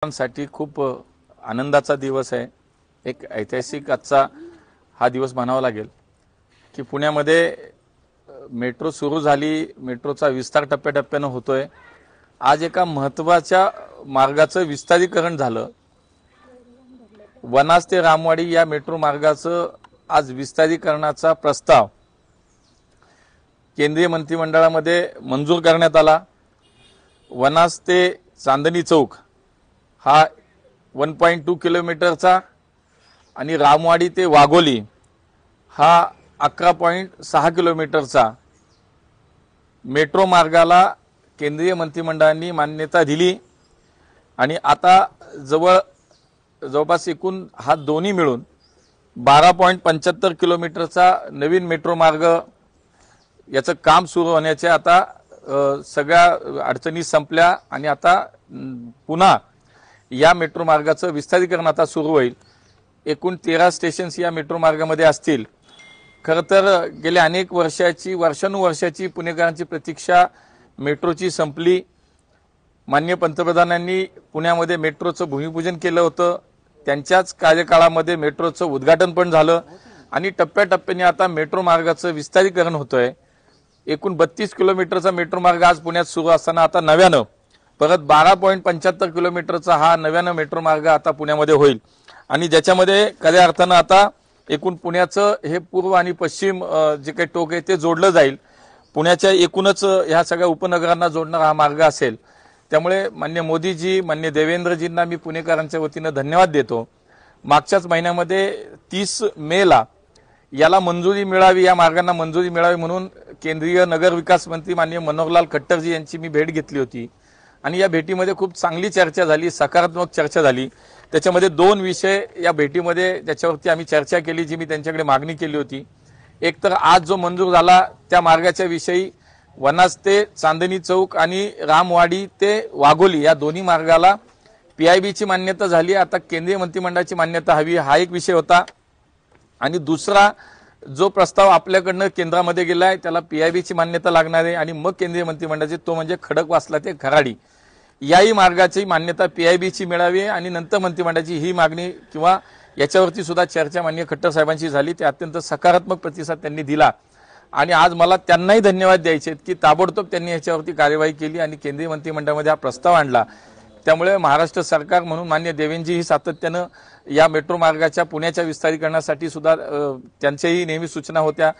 साठी खूप आनंदाचा दिवस आहे। एक ऐतिहासिक आजचा हा दिवस म्हणावा लागेल की पुण्यामध्ये मेट्रो सुरू झाली, मेट्रोचा विस्तार टप्प्याटप्प्याने होतोय। आज एका महत्त्वाच्या मार्गाचं विस्तारीकरण झालं। वनाज ते रामवाडी या मेट्रो मार्गाचं आज विस्तारीकरणाचा प्रस्ताव केंद्रीय मंत्रिमंडळामध्ये मंजूर करण्यात आला। वनाज ते चांदणी चौक हा 1.2 किलोमीटरचा आणि रामवाडी ते वाघोली हा 11.6 किलोमीटरचा मेट्रो मार्गाला केंद्रीय मंत्रिमंडळाने मान्यता दिली। आणि आता जवळपास एकूण हा दोन्ही मिळून 12.75 किलोमीटरचा नवीन मेट्रो मार्ग याचं काम सुरू होण्याचे आता सगळ्या अडचणी संपल्या आणि आता पुन्हा या मेट्रो मार्गाचं विस्तारीकरण आता सुरू होईल। एकूण 13 स्टेशन्स या मेट्रो मार्गामध्ये असतील। खरं तर गेल्या अनेक वर्षानुवर्षाची पुणेकरांची प्रतीक्षा मेट्रोची संपली। माननीय पंतप्रधानांनी पुण्यामध्ये मेट्रोचं भूमिपूजन केलं होतं। त्यांच्याच कार्यकाळामध्ये मेट्रोचं उद्घाटन पण झालं आणि टप्प्याटप्प्याने आता मेट्रो मार्गाचं विस्तारीकरण होतंय। एकूण 32 किलोमीटरचा मेट्रो मार्ग आज पुण्यात सुरू असताना आता नव्यानं परत 12.75 किलोमीटरचा हा नव्यानं मेट्रो मार्ग आता पुण्यामध्ये होईल आणि ज्याच्यामध्ये खऱ्या अर्थानं आता एकूण पुण्याचं हे पूर्व आणि पश्चिम जे काही टोक आहे ते जोडलं जाईल। पुण्याच्या एकूणच ह्या सगळ्या उपनगरांना जोडणारा हा मार्ग असेल। त्यामुळे माननीय मोदीजी, माननीय देवेंद्रजींना मी पुणेकरांच्या वतीनं धन्यवाद देतो। मागच्याच महिन्यामध्ये 30 मेला याला मंजुरी मिळावी, या मार्गांना मंजुरी मिळावी म्हणून केंद्रीय नगर विकास मंत्री माननीय मनोहरलाल खट्टरजी यांची मी भेट घेतली होती आणि या भेटीमध्ये खूप चांगली चर्चा झाली, सकारात्मक चर्चा झाली। त्याच्यामध्ये 2 विषय या भेटीमध्ये ज्याच्यावरती आम्ही चर्चा केली, जी मी त्यांच्याकडे मागणी केली होती। एक तर आज जो मंजूर झाला त्या मार्गाच्या विषयी वनाज ते चांदणी चौक आणि रामवाडी ते वाघोली या दोन्ही मार्गाला PIBची मान्यता झाली। आता केंद्रीय मंत्रिमंडळाची मान्यता हवी, हा एक विषय होता। आणि दुसरा जो प्रस्ताव आपल्याकडनं केंद्रामध्ये गेलाय त्याला PIBची मान्यता लागणार आहे आणि मग केंद्रीय मंत्रिमंडळाची, तो म्हणजे खडकवासला ते खराडी याही मार्गाची मान्यता PIBची मिळावी आणि नंतर मंत्रिमंडळाची ही मागणी किंवा याच्यावरती सुद्धा चर्चा माननीय खट्टर साहेबांची झाली। ते अत्यंत सकारात्मक प्रतिसाद त्यांनी दिला आणि आज मला त्यांनाही धन्यवाद द्यायचे की ताबडतोब त्यांनी याच्यावरती कार्यवाही केली आणि केंद्रीय मंत्रिमंडळामध्ये हा प्रस्ताव आणला। त्यामुळे महाराष्ट्र सरकार म्हणून माननीय देवेंद्रजी ही सातत्यानं या मेट्रो मार्गाच्या पुण्याच्या विस्तारीकरणासाठी सुद्धा त्यांच्याही नेहमी सूचना होत्या।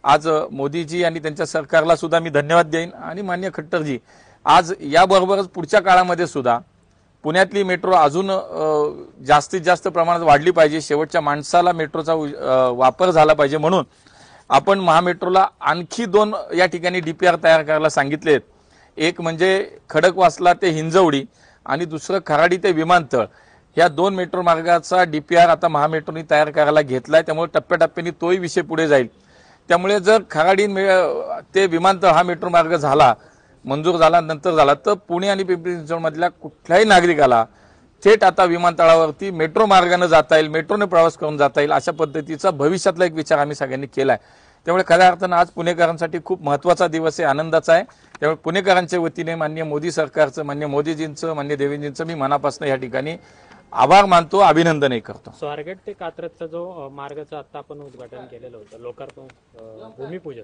आज मोदीजी आणि त्यांच्या सरकारला सुद्धा मी धन्यवाद देईन आणि माननीय खट्टरजी आज याबरोबरच पुढच्या काळामध्ये सुद्धा पुण्यातली मेट्रो अजून जास्तीत जास्त प्रमाणात वाढली पाहिजे। शेवटच्या माणसाला मेट्रोचा वापर झाला पाहिजे म्हणून आपण महामेट्रोला आणखी 2 या ठिकाणी DPR तयार करायला सांगितलेत। एक म्हणजे खडकवासला ते हिंजवडी आणि दुसरं खराडी ते विमानतळ ह्या 2 मेट्रो मार्गाचा DPR आता महामेट्रोने तयार करायला घेतलाय। त्यामुळे टप्प्याटप्प्याने तोही विषय पुढे जाईल। त्यामुळे जर खराडी ते विमानतळ हा मेट्रो मार्ग झाला, मंजूर झाला, नंतर झाला तर पुणे आणि पिंपरी चिंचवड मधल्या कुठल्याही नागरिकाला थेट आता विमानतळावरती मेट्रो मार्गाने जाता येईल, मेट्रोने प्रवास करून जाता येईल, अशा पद्धतीचा भविष्यातला एक विचार आम्ही सगळ्यांनी केलाय। त्यामुळे खऱ्या अर्थानं आज पुणेकरांसाठी खूप महत्त्वाचा दिवस आहे, आनंदाचा आहे। त्यामुळे पुणेकरांच्या वतीने माननीय मोदी सरकारचं, माननीय मोदीजींचं, माननीय देवेंद्रजींचं मी मनापासून या ठिकाणी आभार मानतो, अभिनंदनही करतो। स्वारगेट ते कात्रजचा जो मार्गाचं आता आपण उद्घाटन केलेलं होतं, लोकार्पण भूमिपूजन,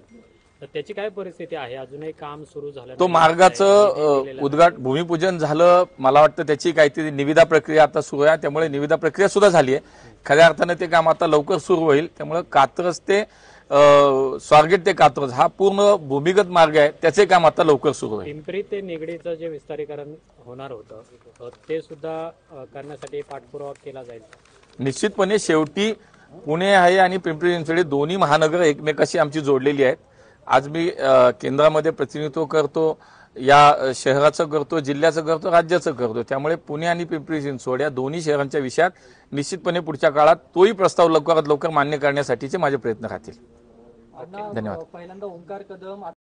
तर त्याची काय परिस्थिती आहे? अजूनही काम सुरू झालं? तो मार्गाचं भूमिपूजन झालं, मला वाटतं त्याची काहीतरी निविदा प्रक्रिया आता सुरू आहे। त्यामुळे निविदा प्रक्रिया सुद्धा झाली आहे। खऱ्या अर्थानं ते काम आता लवकर सुरू होईल। त्यामुळे कात्रज ते स्वारगेट ते कात्रज हा पूर्ण भूमिगत मार्ग आहे, त्याचे काम आता लवकर सुरू होईल। पिंपरी ते निगडीचं जे विस्तारीकरण होणार होतं ते सुद्धा करण्यासाठी पाठपुरावा केला जाईल। निश्चितपणे शेवटी पुणे आहे आणि पिंपरी चिंचवड दोन्ही महानगर एकमेकाशी आमची जोडलेली आहेत। आज मी केंद्रामध्ये प्रतिनिधित्व करतो, या शहराचं करतो, जिल्ह्याचं करतो, राज्याचं करतो। त्यामुळे पुणे आणि पिंपरी चिंचवड या दोन्ही शहरांच्या विषयात निश्चितपणे पुढच्या काळात तोही प्रस्ताव लवकरात लवकर मान्य करण्यासाठीचे माझे प्रयत्न राहतील। धन्यवाद।